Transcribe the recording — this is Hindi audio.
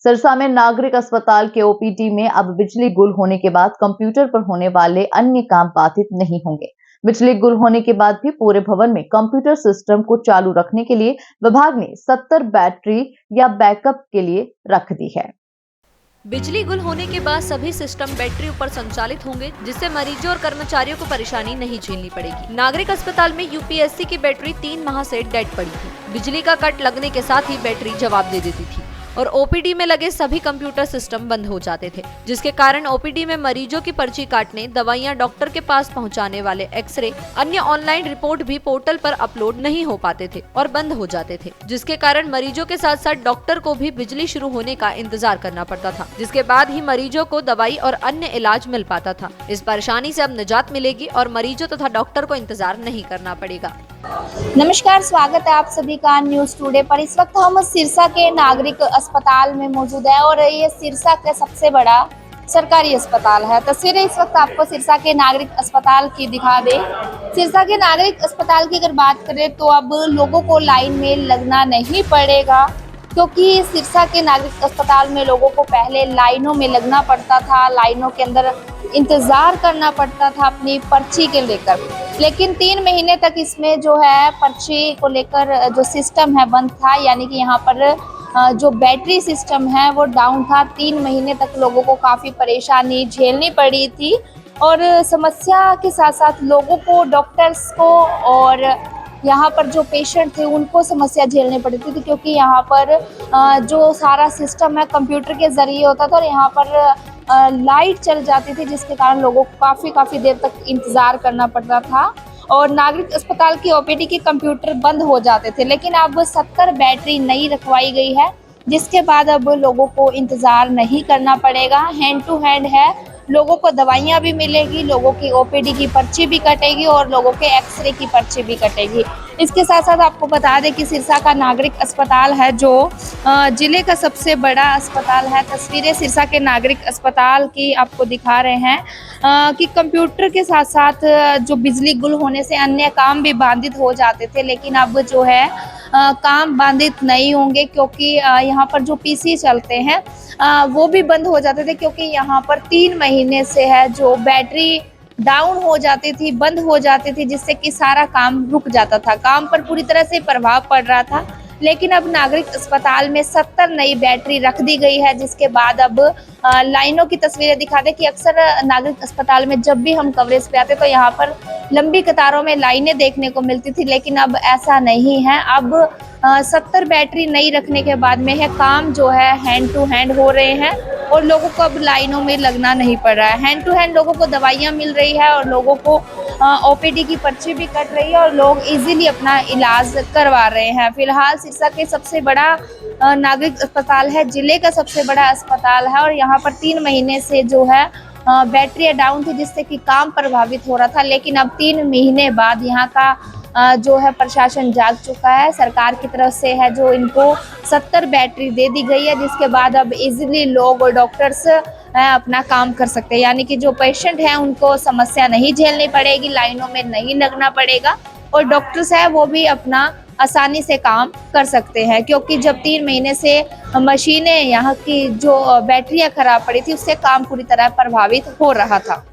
सिरसा में नागरिक अस्पताल के ओपीडी में अब बिजली गुल होने के बाद कंप्यूटर पर होने वाले अन्य काम बाधित नहीं होंगे। बिजली गुल होने के बाद भी पूरे भवन में कंप्यूटर सिस्टम को चालू रखने के लिए विभाग ने 70 बैटरी या बैकअप के लिए रख दी है। बिजली गुल होने के बाद सभी सिस्टम बैटरी पर संचालित होंगे, जिससे मरीजों और कर्मचारियों को परेशानी नहीं झेलनी पड़ेगी। नागरिक अस्पताल में यूपीएससी की बैटरी 3 माह से डेड पड़ी थी। बिजली का कट लगने के साथ ही बैटरी जवाब दे देती थी और ओपीडी में लगे सभी कंप्यूटर सिस्टम बंद हो जाते थे, जिसके कारण ओपीडी में मरीजों की पर्ची काटने, दवाइयां डॉक्टर के पास पहुंचाने वाले एक्सरे, अन्य ऑनलाइन रिपोर्ट भी पोर्टल पर अपलोड नहीं हो पाते थे और बंद हो जाते थे, जिसके कारण मरीजों के साथ साथ डॉक्टर को भी बिजली शुरू होने का इंतजार करना पड़ता था, जिसके बाद ही मरीजों को दवाई और अन्य इलाज मिल पाता था। इस परेशानी से अब निजात मिलेगी और मरीजों तथा डॉक्टर को इंतजार नहीं करना पड़ेगा। नमस्कार, स्वागत है आप सभी का न्यूज़ टुडे पर। इस वक्त हम सिरसा के नागरिक अस्पताल में मौजूद है और ये सिरसा का सबसे बड़ा सरकारी अस्पताल है। तस्वीरें इस वक्त आपको सिरसा के नागरिक अस्पताल की दिखा दें। सिरसा के नागरिक अस्पताल की अगर बात करें तो अब लोगों को लाइन में लगना नहीं पड़ेगा, क्योंकि सिरसा के नागरिक अस्पताल में लोगों को पहले लाइनों में लगना पड़ता था, लाइनों के अंदर इंतजार करना पड़ता था अपनी पर्ची के लेकर। लेकिन 3 महीने तक इसमें जो है पर्ची को लेकर जो सिस्टम है बंद था, यानी कि यहाँ पर जो बैटरी सिस्टम है वो डाउन था। 3 महीने तक लोगों को काफ़ी परेशानी झेलनी पड़ी थी और समस्या के साथ साथ लोगों को, डॉक्टर्स को और यहाँ पर जो पेशेंट थे उनको समस्या झेलनी पड़ती थी, क्योंकि यहाँ पर जो सारा सिस्टम है कंप्यूटर के ज़रिए होता था और यहाँ पर लाइट चल जाती थी, जिसके कारण लोगों को काफ़ी देर तक इंतज़ार करना पड़ता था और नागरिक अस्पताल की ओपीडी के कंप्यूटर बंद हो जाते थे। लेकिन अब 70 बैटरी नई रखवाई गई है, जिसके बाद अब लोगों को इंतज़ार नहीं करना पड़ेगा। हैंड टू हैंड है, लोगों को दवाइयाँ भी मिलेगी, लोगों की ओपीडी की पर्ची भी कटेगी और लोगों के एक्सरे की पर्ची भी कटेगी। इसके साथ साथ आपको बता दें कि सिरसा का नागरिक अस्पताल है जो जिले का सबसे बड़ा अस्पताल है। तस्वीरें सिरसा के नागरिक अस्पताल की आपको दिखा रहे हैं कि कंप्यूटर के साथ साथ जो बिजली गुल होने से अन्य काम भी बाधित हो जाते थे, लेकिन अब जो है काम बाधित नहीं होंगे, क्योंकि यहाँ पर जो पीसी चलते हैं वो भी बंद हो जाते थे, क्योंकि यहाँ पर 3 महीने से है जो बैटरी डाउन हो जाती थी, बंद हो जाती थी, जिससे कि सारा काम रुक जाता था, काम पर पूरी तरह से प्रभाव पड़ रहा था। लेकिन अब नागरिक अस्पताल में 70 नई बैटरी रख दी गई है, जिसके बाद अब लाइनों की तस्वीरें दिखा दें कि अक्सर नागरिक अस्पताल में जब भी हम कवरेज पे आते तो यहाँ पर लंबी कतारों में लाइनें देखने को मिलती थी, लेकिन अब ऐसा नहीं है। अब 70 बैटरी नई रखने के बाद में है काम जो है हैंड टू हैंड हो रहे हैं और लोगों को अब लाइनों में लगना नहीं पड़ रहा है। हैंड टू हैंड लोगों को दवाइयाँ मिल रही है और लोगों को ओपीडी की पर्ची भी कट रही है और लोग इजीली अपना इलाज करवा रहे हैं। फिलहाल सिरसा के सबसे बड़ा नागरिक अस्पताल है, जिले का सबसे बड़ा अस्पताल है और यहाँ पर 3 महीने से जो है बैटरी डाउन थी, जिससे कि काम प्रभावित हो रहा था। लेकिन अब 3 महीने बाद यहाँ का जो है प्रशासन जाग चुका है, सरकार की तरफ से है जो इनको 70 बैटरी दे दी गई है, जिसके बाद अब इजीली लोग और डॉक्टर्स अपना काम कर सकते हैं, यानी कि जो पेशेंट हैं उनको समस्या नहीं झेलनी पड़ेगी, लाइनों में नहीं लगना पड़ेगा और डॉक्टर्स है वो भी अपना आसानी से काम कर सकते हैं, क्योंकि जब 3 महीने से मशीनें यहाँ की जो बैटरियाँ खराब पड़ी थी उससे काम पूरी तरह प्रभावित हो रहा था।